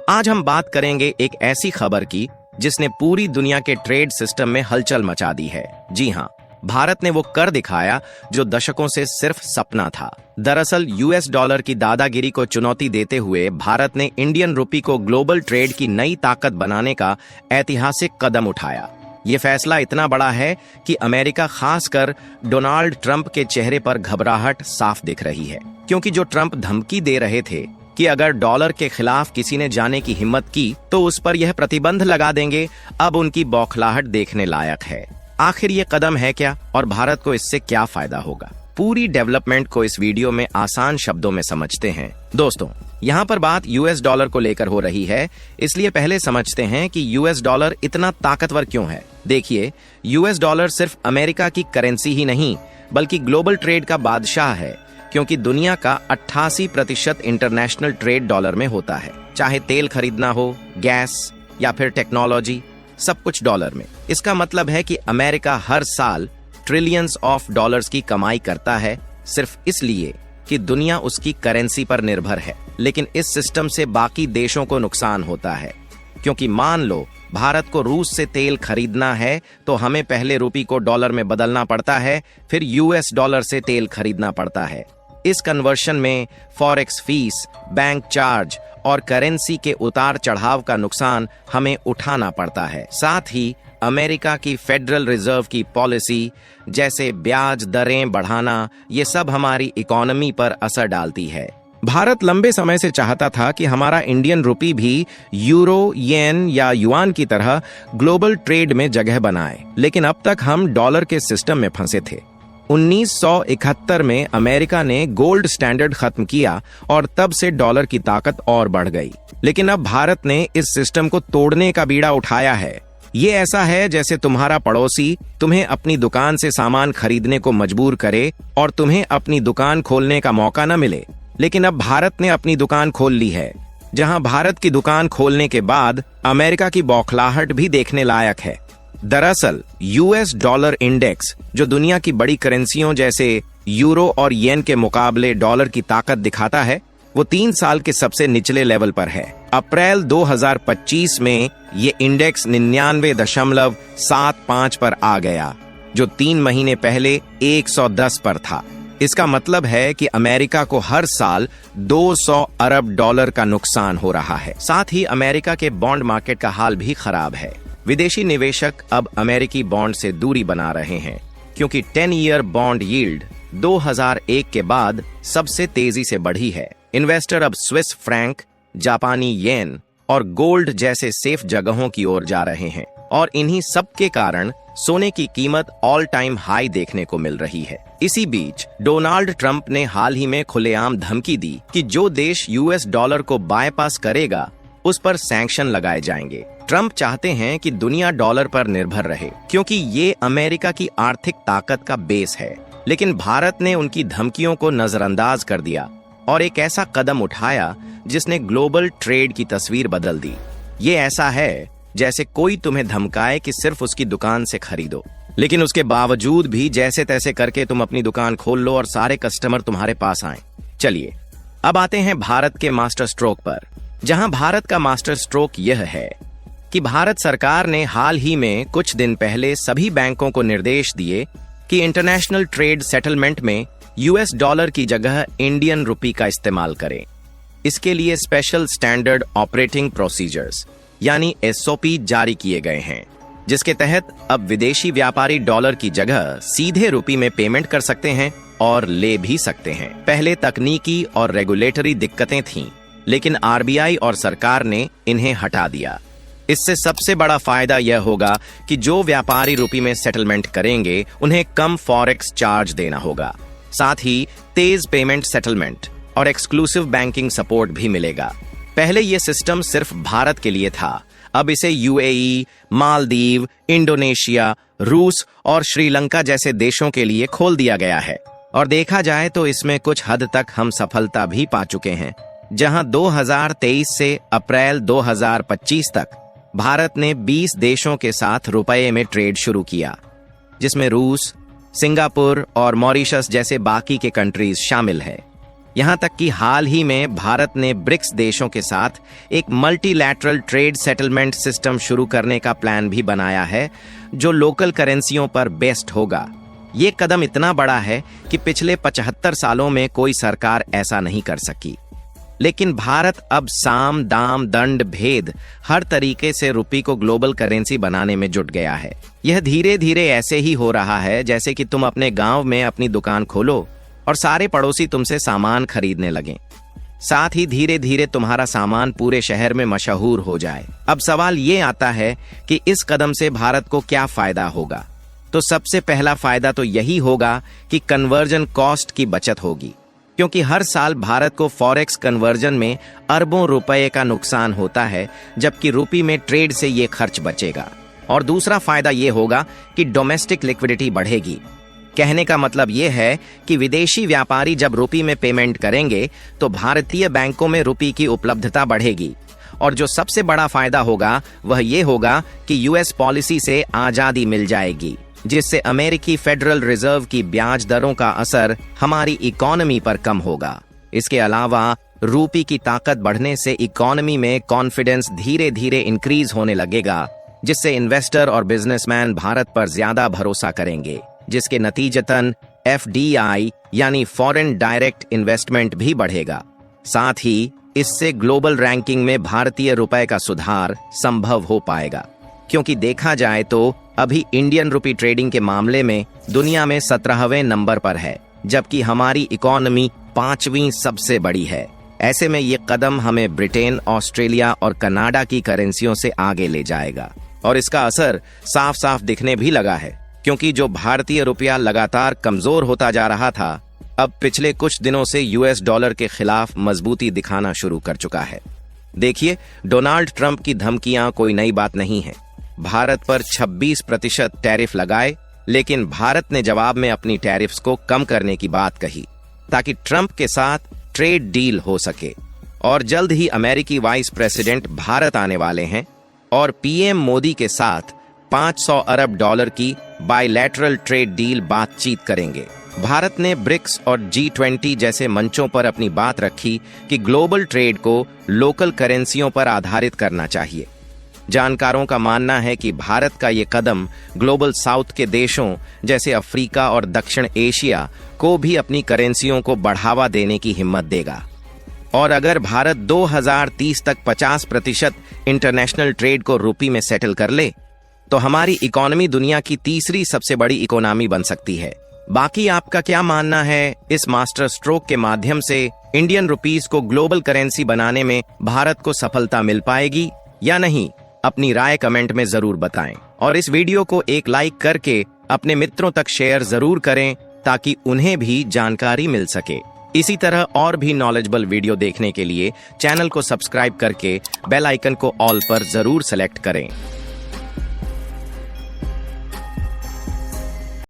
आज हम बात करेंगे एक ऐसी खबर की जिसने पूरी दुनिया के ट्रेड सिस्टम में हलचल मचा दी है। जी हाँ, भारत ने वो कर दिखाया जो दशकों से सिर्फ सपना था। दरअसल यूएस डॉलर की दादागिरी को चुनौती देते हुए भारत ने इंडियन रुपी को ग्लोबल ट्रेड की नई ताकत बनाने का ऐतिहासिक कदम उठाया। ये फैसला इतना बड़ा है कि अमेरिका, खासकर डोनाल्ड ट्रंप के चेहरे पर घबराहट साफ दिख रही है, क्योंकि जो ट्रंप धमकी दे रहे थे कि अगर डॉलर के खिलाफ किसी ने जाने की हिम्मत की तो उस पर यह प्रतिबंध लगा देंगे, अब उनकी बौखलाहट देखने लायक है। आखिर ये कदम है क्या और भारत को इससे क्या फायदा होगा? पूरी डेवलपमेंट को इस वीडियो में आसान शब्दों में समझते हैं। दोस्तों, यहाँ पर बात यूएस डॉलर को लेकर हो रही है, इसलिए पहले समझते हैं कि यूएस डॉलर इतना ताकतवर क्यों है। देखिए, यूएस डॉलर सिर्फ अमेरिका की करेंसी ही नहीं बल्कि ग्लोबल ट्रेड का बादशाह है, क्योंकि दुनिया का 88% इंटरनेशनल ट्रेड डॉलर में होता है। चाहे तेल खरीदना हो, गैस या फिर टेक्नोलॉजी, सब कुछ डॉलर में। इसका मतलब है कि अमेरिका हर साल ट्रिलियंस ऑफ डॉलर्स की कमाई करता है, सिर्फ इसलिए कि दुनिया उसकी करेंसी पर निर्भर है। लेकिन इस सिस्टम से बाकी देशों को नुकसान होता है, क्योंकि मान लो भारत को रूस से तेल खरीदना है तो हमें पहले रुपये को डॉलर में बदलना पड़ता है, फिर यूएस डॉलर से तेल खरीदना पड़ता है। इस कन्वर्शन में फॉरेक्स फीस, बैंक चार्ज और करेंसी के उतार चढ़ाव का नुकसान हमें उठाना पड़ता है। साथ ही अमेरिका की फेडरल रिजर्व की पॉलिसी, जैसे ब्याज दरें बढ़ाना, ये सब हमारी इकोनॉमी पर असर डालती है। भारत लंबे समय से चाहता था कि हमारा इंडियन रुपी भी यूरो, येन या युआन की तरह ग्लोबल ट्रेड में जगह बनाए, लेकिन अब तक हम डॉलर के सिस्टम में फंसे थे। 1971 में अमेरिका ने गोल्ड स्टैंडर्ड खत्म किया और तब से डॉलर की ताकत और बढ़ गई। लेकिन अब भारत ने इस सिस्टम को तोड़ने का बीड़ा उठाया है। ये ऐसा है जैसे तुम्हारा पड़ोसी तुम्हें अपनी दुकान से सामान खरीदने को मजबूर करे और तुम्हें अपनी दुकान खोलने का मौका न मिले। लेकिन अब भारत ने अपनी दुकान खोल ली है, जहां भारत की दुकान खोलने के बाद अमेरिका की बौखलाहट भी देखने लायक है। दरअसल यूएस डॉलर इंडेक्स, जो दुनिया की बड़ी करेंसियों जैसे यूरो और येन के मुकाबले डॉलर की ताकत दिखाता है, वो 3 साल के सबसे निचले लेवल पर है। अप्रैल 2025 में ये इंडेक्स 99.75 पर आ गया, जो 3 महीने पहले 110 पर था। इसका मतलब है कि अमेरिका को हर साल 200 अरब डॉलर का नुकसान हो रहा है। साथ ही अमेरिका के बॉन्ड मार्केट का हाल भी खराब है। विदेशी निवेशक अब अमेरिकी बॉन्ड से दूरी बना रहे हैं, क्योंकि 10 ईयर बॉन्ड यील्ड 2001 के बाद सबसे तेजी से बढ़ी है। इन्वेस्टर अब स्विस फ्रैंक, जापानी येन और गोल्ड जैसे सेफ जगहों की ओर जा रहे हैं, और इन्हीं सब के कारण सोने की कीमत ऑल टाइम हाई देखने को मिल रही है। इसी बीच डोनाल्ड ट्रंप ने हाल ही में खुलेआम धमकी दी कि जो देश यूएस डॉलर को बायपास करेगा उस पर सैंक्शन लगाए जाएंगे। ट्रंप चाहते हैं कि दुनिया डॉलर पर निर्भर रहे, क्योंकि ये अमेरिका की आर्थिक ताकत का बेस है। लेकिन भारत ने उनकी धमकियों को नजरअंदाज कर दिया और एक ऐसा कदम उठाया जिसने ग्लोबल ट्रेड की तस्वीर बदल दी। ये ऐसा है जैसे कोई तुम्हें धमकाए कि सिर्फ उसकी दुकान से खरीदो, लेकिन उसके बावजूद भी जैसे तैसे करके तुम अपनी दुकान खोल लो और सारे कस्टमर तुम्हारे पास आए। चलिए, अब आते हैं भारत के मास्टर स्ट्रोक पर, जहां भारत का मास्टर स्ट्रोक यह है कि भारत सरकार ने हाल ही में कुछ दिन पहले सभी बैंकों को निर्देश दिए कि इंटरनेशनल ट्रेड सेटलमेंट में यूएस डॉलर की जगह इंडियन रुपी का इस्तेमाल करें। इसके लिए स्पेशल स्टैंडर्ड ऑपरेटिंग प्रोसीजर्स यानी एसओपी जारी किए गए हैं, जिसके तहत अब विदेशी व्यापारी डॉलर की जगह सीधे रुपी में पेमेंट कर सकते हैं और ले भी सकते हैं। पहले तकनीकी और रेगुलेटरी दिक्कतें थीं, लेकिन आरबीआई और सरकार ने इन्हें हटा दिया। इससे सबसे बड़ा फायदा यह होगा कि जो व्यापारी रुपी में सेटलमेंट करेंगे उन्हें कम फॉरेक्स चार्ज देना होगा। साथ ही तेज पेमेंट सेटलमेंट और एक्सक्लूसिव बैंकिंग सपोर्ट भी मिलेगा। पहले यह सिस्टम सिर्फ भारत के लिए था, अब इसे यूएई, मालदीव, इंडोनेशिया, रूस और श्रीलंका जैसे देशों के लिए खोल दिया गया है। और देखा जाए तो इसमें कुछ हद तक हम सफलता भी पा चुके हैं, जहां 2023 से अप्रैल 2025 तक भारत ने 20 देशों के साथ रुपए में ट्रेड शुरू किया, जिसमें रूस, सिंगापुर और मॉरिशस जैसे बाकी के कंट्रीज शामिल हैं। यहाँ तक कि हाल ही में भारत ने ब्रिक्स देशों के साथ एक मल्टीलैटरल ट्रेड सेटलमेंट सिस्टम शुरू करने का प्लान भी बनाया है, जो लोकल करेंसियों पर बेस्ड होगा। ये कदम इतना बड़ा है कि पिछले 75 सालों में कोई सरकार ऐसा नहीं कर सकी। लेकिन भारत अब साम दाम दंड भेद हर तरीके से रुपये को ग्लोबल करेंसी बनाने में जुट गया है। यह धीरे धीरे ऐसे ही हो रहा है जैसे कि तुम अपने गांव में अपनी दुकान खोलो और सारे पड़ोसी तुमसे सामान खरीदने लगें। साथ ही धीरे धीरे तुम्हारा सामान पूरे शहर में मशहूर हो जाए। अब सवाल ये आता है कि इस कदम से भारत को क्या फायदा होगा। तो सबसे पहला फायदा तो यही होगा कि कन्वर्जन कॉस्ट की बचत होगी, क्योंकि हर साल भारत को फॉरेक्स कन्वर्जन में अरबों रुपए का नुकसान होता है, जबकि रुपये में ट्रेड से ये खर्च बचेगा। और दूसरा फायदा ये होगा कि डोमेस्टिक लिक्विडिटी बढ़ेगी। कहने का मतलब ये है कि विदेशी व्यापारी जब रुपये में पेमेंट करेंगे तो भारतीय बैंकों में रुपये की उपलब्धता बढ़ेगी। और जो सबसे बड़ा फायदा होगा वह ये होगा कि यूएस पॉलिसी से आजादी मिल जाएगी, जिससे अमेरिकी फेडरल रिजर्व की ब्याज दरों का असर हमारी इकोनॉमी पर कम होगा। इसके अलावा रुपये की ताकत बढ़ने से इकोनॉमी में कॉन्फिडेंस धीरे धीरे इंक्रीज होने लगेगा, जिससे इन्वेस्टर और बिजनेसमैन भारत पर ज्यादा भरोसा करेंगे, जिसके नतीजतन FDI यानी फॉरेन डायरेक्ट इन्वेस्टमेंट भी बढ़ेगा। साथ ही इससे ग्लोबल रैंकिंग में भारतीय रुपए का सुधार संभव हो पाएगा, क्योंकि देखा जाए तो अभी इंडियन रुपी ट्रेडिंग के मामले में दुनिया में 17वें नंबर पर है, जबकि हमारी इकोनॉमी 5वीं सबसे बड़ी है। ऐसे में ये कदम हमें ब्रिटेन, ऑस्ट्रेलिया और कनाडा की करेंसियों से आगे ले जाएगा। और इसका असर साफ साफ दिखने भी लगा है, क्योंकि जो भारतीय रुपया लगातार कमजोर होता जा रहा था, अब पिछले कुछ दिनों से US डॉलर के खिलाफ मजबूती दिखाना शुरू कर चुका है। देखिए, डोनाल्ड ट्रंप की धमकियां कोई नई बात नहीं है। भारत पर 26% टैरिफ लगाए, लेकिन भारत ने जवाब में अपनी टैरिफ्स को कम करने की बात कही, ताकि ट्रंप के साथ ट्रेड डील हो सके। और जल्द ही अमेरिकी वाइस प्रेसिडेंट भारत आने वाले हैं और PM मोदी के साथ 500 अरब डॉलर की बायलैटरल ट्रेड डील बातचीत करेंगे। भारत ने ब्रिक्स और G20 जैसे मंचों पर अपनी बात रखी कि ग्लोबल ट्रेड को लोकल करेंसियों पर आधारित करना चाहिए। जानकारों का मानना है कि भारत का ये कदम ग्लोबल साउथ के देशों जैसे अफ्रीका और दक्षिण एशिया को भी अपनी करेंसियों को बढ़ावा देने की हिम्मत देगा। और अगर भारत 2030 तक 50% इंटरनेशनल ट्रेड को रुपये में सेटल कर ले, तो हमारी इकोनॉमी दुनिया की तीसरी सबसे बड़ी इकोनॉमी बन सकती है। बाकी आपका क्या मानना है? इस मास्टर स्ट्रोक के माध्यम से इंडियन रुपीस को ग्लोबल करेंसी बनाने में भारत को सफलता मिल पाएगी या नहीं? अपनी राय कमेंट में जरूर बताएं और इस वीडियो को एक लाइक करके अपने मित्रों तक शेयर जरूर करें, ताकि उन्हें भी जानकारी मिल सके। इसी तरह और भी नॉलेजेबल वीडियो देखने के लिए चैनल को सब्सक्राइब करके बेल आइकन को ऑल पर जरूर सेलेक्ट करें।